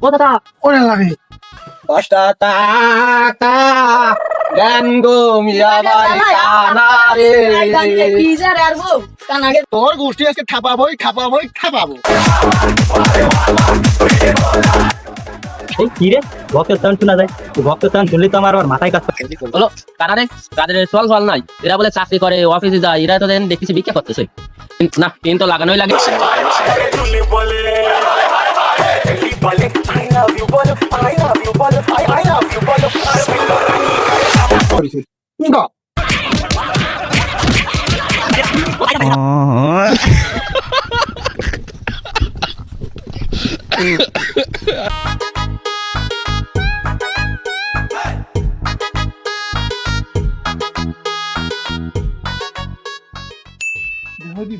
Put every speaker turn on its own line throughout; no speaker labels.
ও দাদা
ওরে লাগে
10 টাকা দেন গো মিয়া ভাই কানারে।
কি যা রে আর গো কানাগে
তোর গোষ্ঠী আজকে ঠাপাবই ঠাপাবো।
এই কি রে ভক্তের টান শোনা যায়, ভক্তের টান শুনলে তো আমার আবার মাথায় কাজ করে।
হলো কানারে, তাদের চল ফল নাই, এরা বলে চাকরি করে অফিসে যায়, এরা তো দেন দেখতেছি ভিক্ষা করতেছে না, পেন তো লাগানোই লাগে।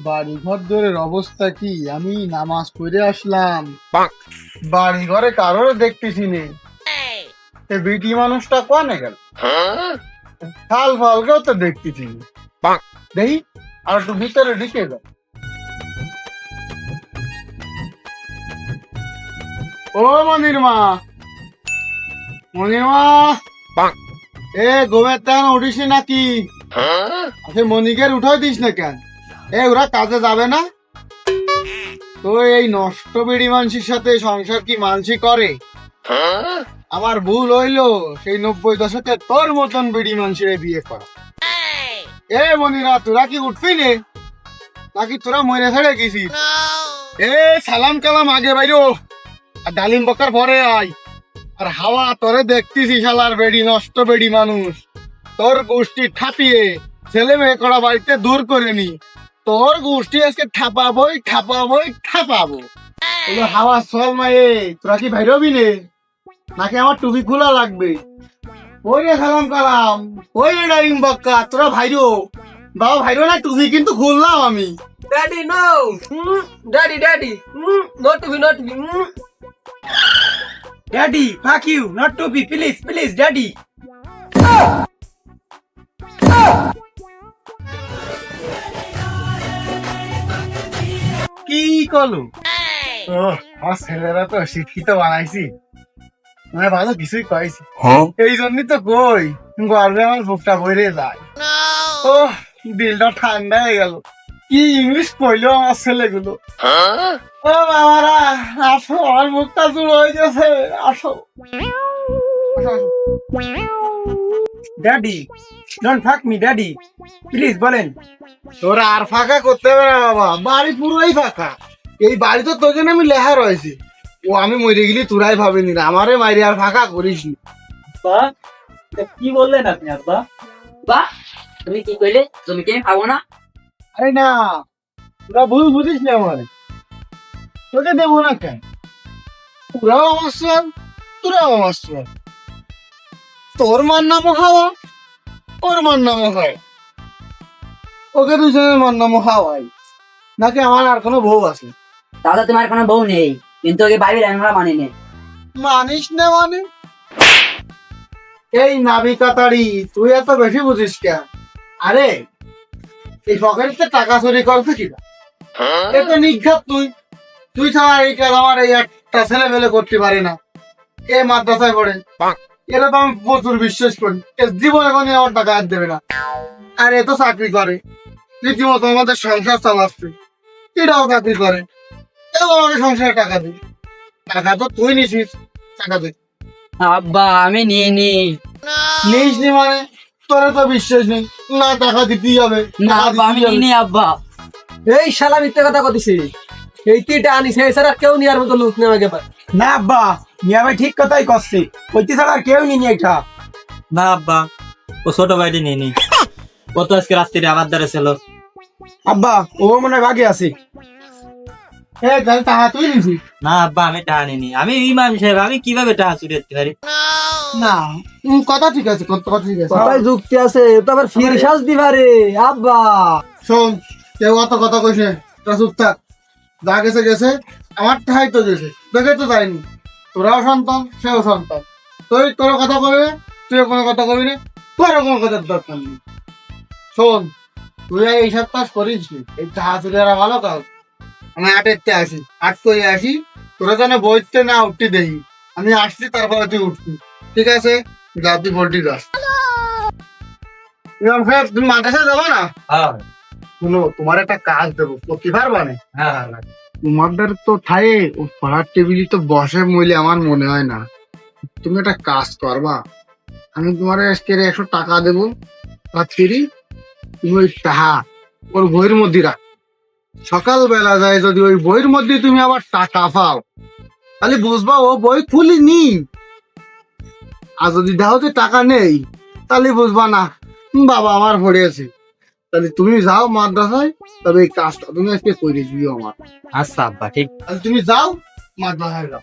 বাড়ি ঘর দরের অবস্থা কি? আমি নামাজ পড়ে আসলাম, বাড়ি ঘরে কারোর দেখতেছি নে। বিটি মানুষটা কোনে গেল? ফাল ফালকেও তো দেখতেছি দেখি, আর একটু ভিতরে ঢুকে যাও। ও মনির মা, এ গোমের তেন উঠিস নাকি? মনিকের উঠাই দিস না কেন? ওরা কাজে যাবে না তো? এই নষ্ট বেড়ি মানসির সাথে সংসার কি মানসি করে? আমার ভুল হইলো সেই 90 দশকে তোর মতন বেড়ি মানসিরে বিয়ে করা। মনিরা, তোরা কি উঠবি নে নাকি তোরা মরে ছেড়ে গেছিস? সালাম কালাম আগে বাইরো, আর ডালিম বকার পরে আয়। আর হাওয়া তোরে দেখতেছি শালার বেড়ি নষ্ট বেড়ি মানুষ, তোর গোষ্ঠী ঠাপিয়ে ছেলে মেয়ে করা বাড়িতে দূর করে নি। তোর গোষ্ঠী আজকে ঠাপাবই হাওয়া চল মায়ে। তোরা কি ভাইরবি নে নাকি আমার টুপি খোলা লাগবে? ওই রে সালাম কালাম, ওই রে ডালিম বক্কা, তোরা ভাইরো। বাবা ভাইরো না, টুপি কিন্তু খুললাম আমি।
Daddy no daddy not to be daddy fuck you not to be please daddy.
কি করলো? আমার ছেলেরা তো শিক্ষিত বানাইছি, মানে ভালো কিছুই কয়েছি। এই জন্যই তো কই গর্বে আমার বুকটা বইরে যায়। ও দিলটা ঠান্ডা হয়ে গেল। কি ইংলিশ কইলো আমার ছেলেগুলো। ও বাবারা, আসো, আমার মুখটা জুড় হয়ে গেছে, আসো।
ড্যাডি ডোন্ট ফাক মি ড্যাডি প্লিজ বলেন।
তোরা আর ফাঁকা করতে হবে না বাবা, বাড়ি পুরোই ফাঁকা। এই বাড়ি তো তোর জন্য আমি লেখা রয়েছে। ও আমি মরে গেলি তোরাই ভাবিনি না, আমারে মাইরে আর ফাঁকা করিস নি।
কি বললেন আপনি আব্বা?
বা তুমি কি কইলে? তুমি কি খাবো না?
আরে না, তোরা ভুল বুঝিস না, আমারে তোকে দেবো না কেন? তোরাও আমার সোয়াল, তোরাও আমার সোয়াল। তোর মার নামও হাওয়া, ওর মার নামও হয়। ওকে দুজনের মার নামও হাওয়াই। নাকি আমার আর কোনো বউ আছে?
দাদা তোমার কোনো বউ নেই, কিন্তু ওকে বাড়ির আমরা মানি নেই।
মানিস না মানে? এই নাবিকা তাড়ি, তুই এত বেশি বুঝিস কেন? আরে এই পকেটে টাকা চুরি করছে কিনা? এত নিঘাত তুই ছাড়া এই কাজ আমার এই একটা ছেলে মেলে করতে পারে না। এ মাদ্রাসায় পড়ে, এটা তো আমি প্রচুর বিশ্বাস করি। এর জীবনে কোনো আমার টাকা আর দেবে না। আর এ তো চাকরি করে, রীতিমতো আমাদের সংসার চালাচ্ছে। এটাও চাকরি করে, এও আমাকে সংসারে টাকা দিই। টাকা তো তুই নিছিস, টাকা দে।
আব্বা আমি নিয়ে নি।
নিস নি মানে? তোর তো বিশ্বাস নেই না, টাকা দিতেই হবে।
না আব্বা আমি নিয়ে নি আব্বা। এই শালা মিথ্যে কথা কইছিস। এই তিনটা আনিস, এই ছাড়া কেউ নিয়ার মতো লোক নেই আমাকে।
না আব্বা, মিয়া ভাই ঠিক কথাই করছে, ওইটি ছাড়া আর কেউ নিনি এটা।
না আব্বা, ও ছোট ভাইটি নিয়ে নি, ও তো আজকে রাত্রিরে আমার দ্বারা ছিল।
আব্বা ও মনে হয় বাকি আছে।
টাকা তুই নিছিস?
না আব্বা, আমি টাকা নিনি, আমি ইমাম সাহেব, আমি কিভাবে টাকা চুরি করতে পারি?
না, কথা ঠিক আছে, কথা ঠিক আছে।
সবাই যুক্তি আছে, তো আবার ফির শ্বাস দিবা রে আব্বা।
শোন, কেউ অত কথা কইছে তোরা চুপ থাক। যা গেছে গেছে, আমার ঠাই তো গেছে, দেখে তো যায়নি। তোরাও সন্তান, সেও সন্তান। তোর কথা কইবে, তুইও কোনো কথা কবি না, তোরও কোনো কথার দরকার নেই। শোন, তুই এইসব কাজ করিস নি, এই টাকা চুরি আর ভালো কাজ। আমি 8 আসি, 8 করে আসি, তোরা যেন বইতে না উঠতে দেই, আমি আসছি তারপরে তুই উঠবি, ঠিক আছে? যা তুই বলটি যাস। ইমাম সাহেব তুমি মাদ্রাসায় যাবো না?
হ্যাঁ
শুনো, তোমার একটা কাজ দেবো, করতে পারবা না?
হ্যাঁ
তোমাদের তো থায়ে পড়ার টেবিলে তো বসে মইলে আমার মনে হয় না। তুমি একটা কাজ করবা, আমি তোমার আজকে 100 টাকা দেবো রাত্রি, তুমি ওই টাকা ওর বইয়ের মধ্যে রাখ। সকালবেলা যায় যদি ওই বইয়ের মধ্যে তুমি আবার টাকা পাও, তাহলে বুঝবা ও বই খুলিনি। আর যদি দেখো যে টাকা নেই, তাহলে বুঝবা না বাবা আমার পড়েছে। তাহলে তুমি যাও মাদ্রাসায়, তবে এই কাজটা তুমি আজকে করে দিও আমার।
আচ্ছা আব্বা, ঠিক।
তাহলে তুমি যাও মাদ্রাসায় যাও।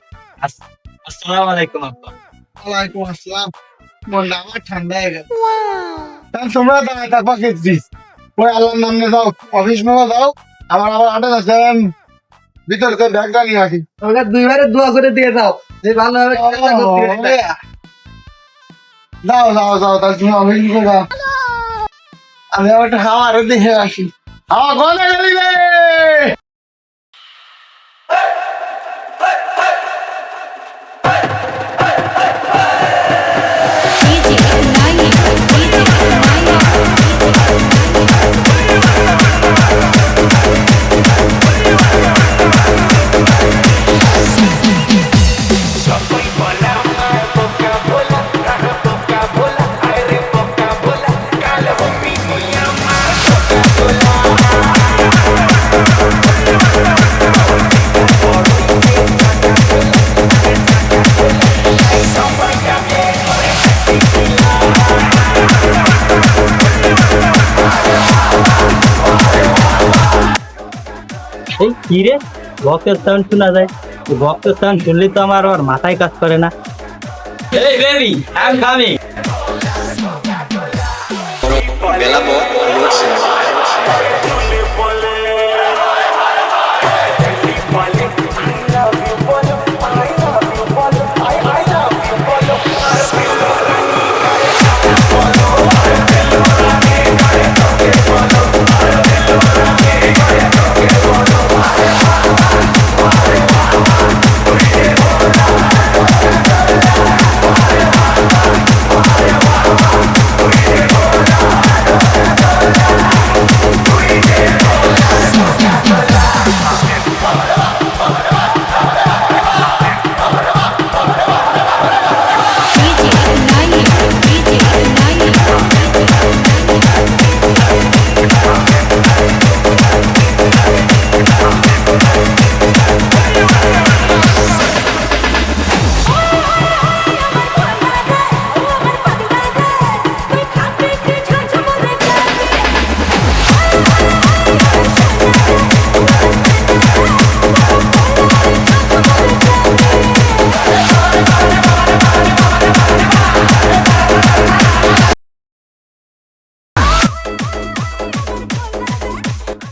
আসসালামু আলাইকুম আব্বা।
ওয়ালাইকুম আসসালাম। মনটা আমার ঠান্ডা হয়ে গেল। তাহলে তোমরা দাঁড়ায় থাকবা খেয়েছিস, ওই আল্লাহর নাম নিয়ে যাও, অফিস মেলা যাও। আমার আবার 8 আছে, ভিতরে তো ব্যাগটা নিয়ে আসি।
আমাকে দুইবারে দোয়া করে দিয়ে দাও যে ভালো হবে।
যাও যাও যাও, তাহলে তুমি অফিস মেলা যাও। আমি আবার একটা হাওয়া আরো দেখে আসি। হাওয়া কোনে গেলি রে?
এই কি রে, ভক্তের সাউন্ড শোনা যায়? ভক্তের সাউন্ড শুনলে তো আমার আর মাথায় কাজ করে না। এই বেবি, আই এম কামিং।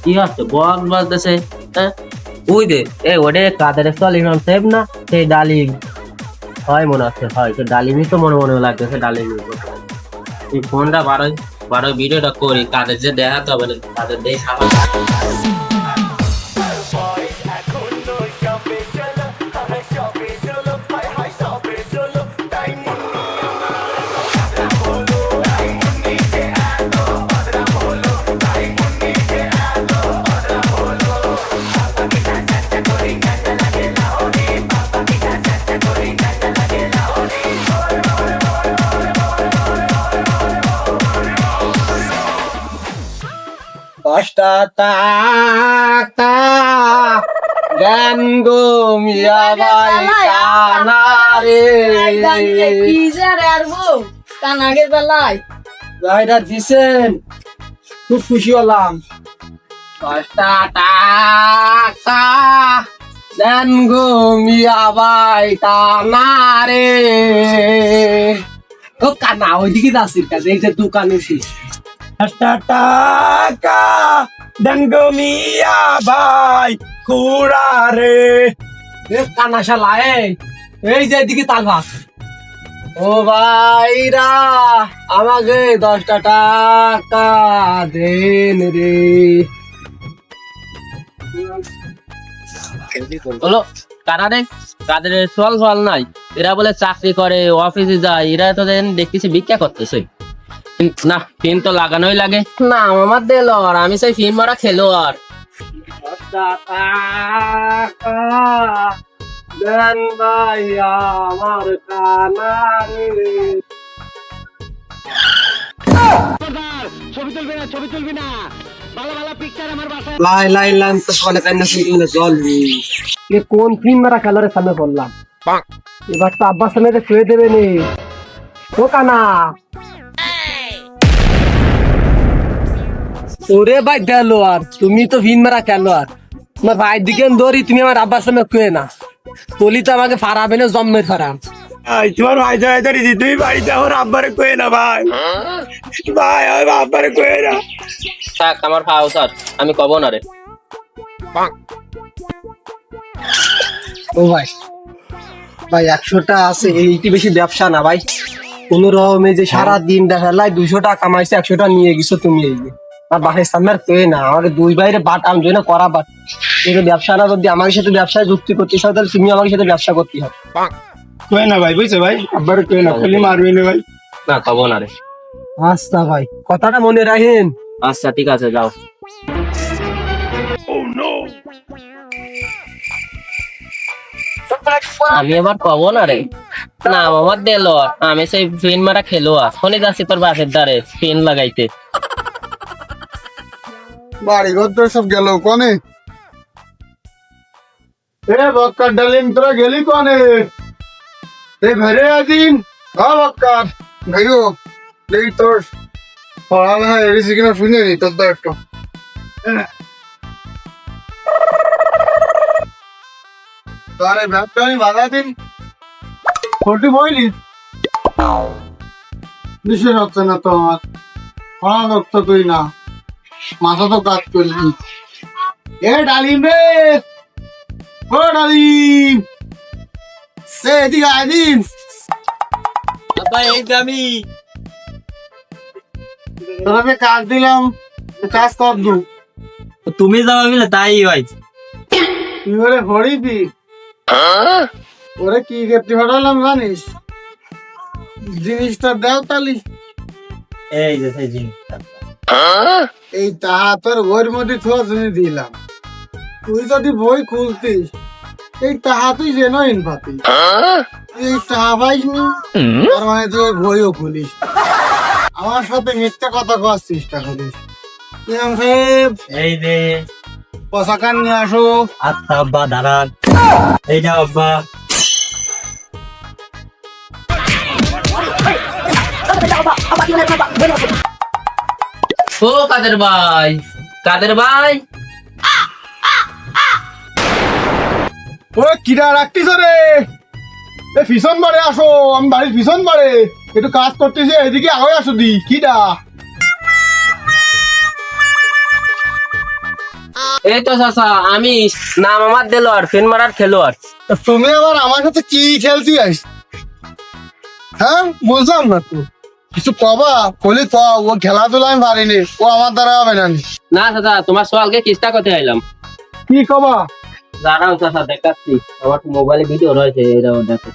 কি হচ্ছে বক বলতেছে? হ্যাঁ ওই দে ওটা কাদের চল ইমাম সাহেব না, সেই ডালিম হয় মনে হচ্ছে, হয় তো ডালিমই তো মনে মনে লাগতেছে। ডালিম এই ফোনটা বারোই বারোই ভিডিওটা করি, কাদের যে দেখাতে হবে না, কাদের দেখা
দশটা টাকা জ্ঞান গো মিয়া ভাই কানা রে। ভাইটা দিছেন, খুব খুশি হলাম। দশটা টাকা জ্ঞান গো মিয়া ভাই কানা রে। ও কানা ওইদিকে যাচ্ছি, এই যে দোকানে
টাকা দেন গো মিয়া ভাই কুড়া রে।
কানা শালা এই যে এদিকে তাকাস। ও ভাইরা আমাকে 10টা টাকা দেন রে।
হলো কারা রে? কাদের চল ফল নাই, এরা বলে চাকরি করে, অফিসে যায়, এরা তো দেখতেছি ভিক্ষা করতেছে। না, ফিন তো লাগানোই লাগে। না আমার দেলোয়ার, আমি সেই ফিন মারা খেলোয়াড়।
আমার কানারে লাই লাই লাইন তো সকালে কান্না শুনতে জল কোন ফিন মারা খেলোয়াড়ের সামনে বললাম, এবার তো আব্বার সামনে শুয়ে দেবে নি ও কানা। ওরে ভাই খেলোয়াড়, তুমি তো ফিন মারা খেলোয়াড়, তোমার ভাইয়ের দিকে দৌড়ি, তুমি আমার আব্বার সামনে শুয়ে না, বলি তো আমাকে ফারাবে না, জন্মের ফারাম।
তোমার ভাই যাই ধরেছি, তুমি বাড়িতে আমার আব্বারে কয়ে না ভাই, ভাই আমার আব্বারে কয়ে না।
থাক আমার ফাও স্যার, আমি কব না রে।
ও ভাই, ভাই 100টা আছে, এইটি বেশি ব্যবসা না ভাই। কোন রকমে যে সারা দিন দেখা লাই 200 টাকা কামাইছে, 100টা নিয়ে গেছো তুমি। এই যে আর বাসায় সামনে আর পেয়ে না, আমাকে দুই বাইরে বাট আমি না করা বাট, এটা ব্যবসা না। যদি আমার সাথে ব্যবসায় যুক্তি করতে চাও তাহলে তুমি আমার সাথে ব্যবসা করতে হবে।
কয়ে না ভাই, বুঝছো ভাই, আব্বারে কয়ে না, খালি মারবি না ভাই।
না কব না রে।
আচ্ছা ভাই, কথাটা মনে রাখেন।
আচ্ছা ঠিক আছে, যাও। আমি এবার কব না রে। না আমার দেলোয়ার, আমি সেই ফিন মারা খেলোয়াড়, ফোনে যাচ্ছি তোর বাসের দ্বারে ফিন লাগাইতে।
বাড়ি ঘর তো সব গেল কনে? এ বক্কার ডালিম, তোরা গেলি কনে? এই ঘরে আদিন বক্কার ভাইও, দেখি তোর পড়ালেখা এড়েছি কিনা শুনে নি তোর, তো একটু তারে ব্যাপটা আমি বাধা দিন ফোর্টি বইলি বিশেষ হচ্ছে না তো আমার, পড়া লোক তো তুই না, মাথা তো কাজ করলি। এ ডালিম রে, ও ডালিম, এদিকে আদিন।
ভাই এই যে আমি,
তোকে কাজ দিলাম, কাজ কর দু।
তুমি যাওয়া গেলে তাই হয়।
তুই ওরে ভরিবি, ওরে কি ক্ষেত্রে হটালাম জানিস? জিনিসটা দেও তালি,
এই যে সেই জিনিসটা,
এই তাহা তোর বইয়ের মধ্যে থোয়া শুনে দিলাম। তুই যদি বই খুলতিস, এই তাহা তুই যেন ইনপাতি, এই তাহা পাইসনি, তার মানে তুই ওই বইও খুলিস, আমার সাথে মিথ্যা কথা করার চেষ্টা করিস। ইমাম সাহেব,
এই যে
পোশাকান নিয়ে আসো।
আচ্ছা আব্বা দাঁড়ান, এই যে আব্বা।
ও কাদের ভাই, কাদের ভাই,
ও কিরা রাখতিস রে? এ পিছন বাড়ে আসো, আমি বাড়ির পিছন বাড়ে একটু কাজ করতেছি, এদিকে আগে আসো দি। কিরা?
এই তো চাচা আমি, নাম আমার দেলোয়ার, ফিন মারার খেলোয়াড়।
তুমি আবার আমার সাথে কি খেলতে আস? হ্যাঁ বুঝলাম না তো, কিছু কবা বলি ক, ও খেলাধুলা আমি পারিনি, ও আমার দ্বারা হবে না।
না চাচা, তোমার সওয়ালকে চেষ্টা করতে আইলাম।
কি কবা?
দাঁড়াও চাচা দেখাচ্ছি, আমার মোবাইলে ভিডিও রয়েছে, এরাও দেখো।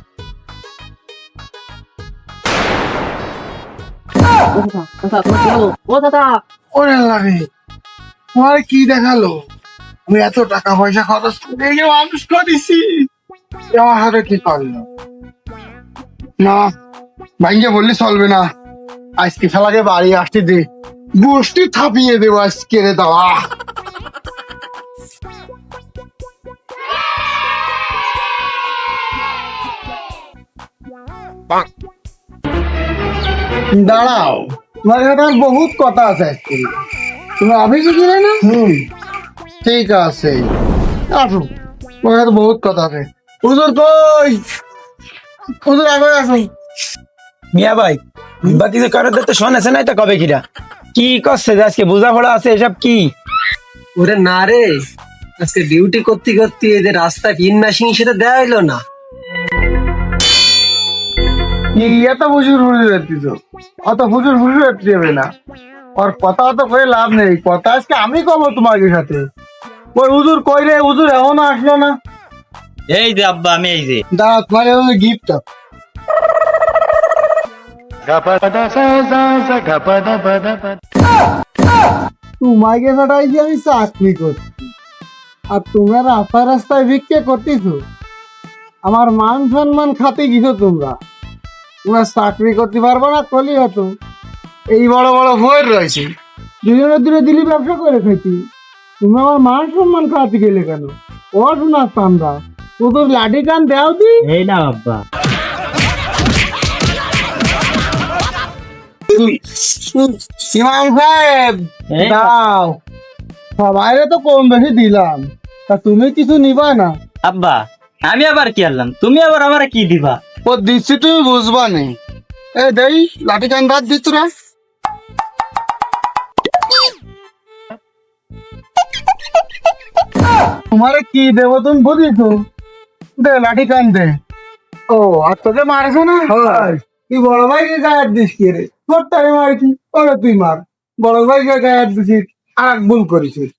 ও দাদা,
ওরে লাগে, তোমার কি দেখালো? আমি এত টাকা পয়সা খরচ করে এই যে মানুষ করেছি, এ আমার হাতে কি করলো? না ভাইকে বললে চলবে না, আজকে খেলাকে বাড়ি আসতে দে, গোষ্ঠী থাপিয়ে দেবো আজকে রে দাওয়া। দাঁড়াও, তোমার কাছে আমার বহুত কথা আছে আজকে। তুমি অফিসে গেলে না? ঠিক আছে, আসো, তোমার কাছে বহুত কথা আছে। হুজুর কই? হুজুর আগে আসুন।
মিয়া ভাই, বা কিছু কারোর তো শোনেছে নাই তো কবে কিরা কি করছে যে আজকে বোঝাপড়া আছে এসব কি?
ওরে না রে, আজকে ডিউটি করতে করতে এদের রাস্তায় পিন মেশিন সেটা দেওয়া হইলো না।
কি এত হুজুর হুজুর এত্তিস? অত হুজুর হুজুর এত্তি যাবে না, ওর কথা অত করে লাভ নেই, কথা আজকে আমি কব তোমার সাথে। ওই হুজুর কই রে? হুজুর এখনো আসলো না।
এই যে আব্বা আমি এই যে
দাঁড়া তোমার গিফট তোমাকে ফাটাই যে আমি চাকরি করছি আর তোমরা রাস্তায় রাস্তায় ভিক্ষে করতেছো, আমার মান সম্মান খাতে গেছো তোমরা। তোমরা চাকরি করতে পারবো না করলে হতো এই বড় বড় বইয়ের রয়েছে দুজনের দূরে দিলি ব্যবসা করে খাইতি। তুমি আমার মান সম্মান খাতে গেলে কেন? পড়াশোনার তান্দা তোদের লাঠি কান দেও দি।
এই না আব্বা।
ইমাম সাহেব
এই
দাও, সবাইরে তো কম বেশি দিলাম, তা তুমি কিছু নিবা না?
আব্বা আমি আবার কি আনলাম, তুমি আবার আমার কি দিবা?
ও দিচ্ছি তুমি বুঝবা নি। এ দেই লাঠি কান দাঁত দিচ্ছ রে। তোমারে কি দেবো তুমি বুঝিছো? দে লাঠি কান দে। ও আর তোকে মারছে না? তুই বড় ভাইকে গায়ে দিস কি রে? ছোট্টারে মারছি, ওরে তুই মার। বড় ভাইকে গায়ে দিছিস আর এক ভুল করেছিস।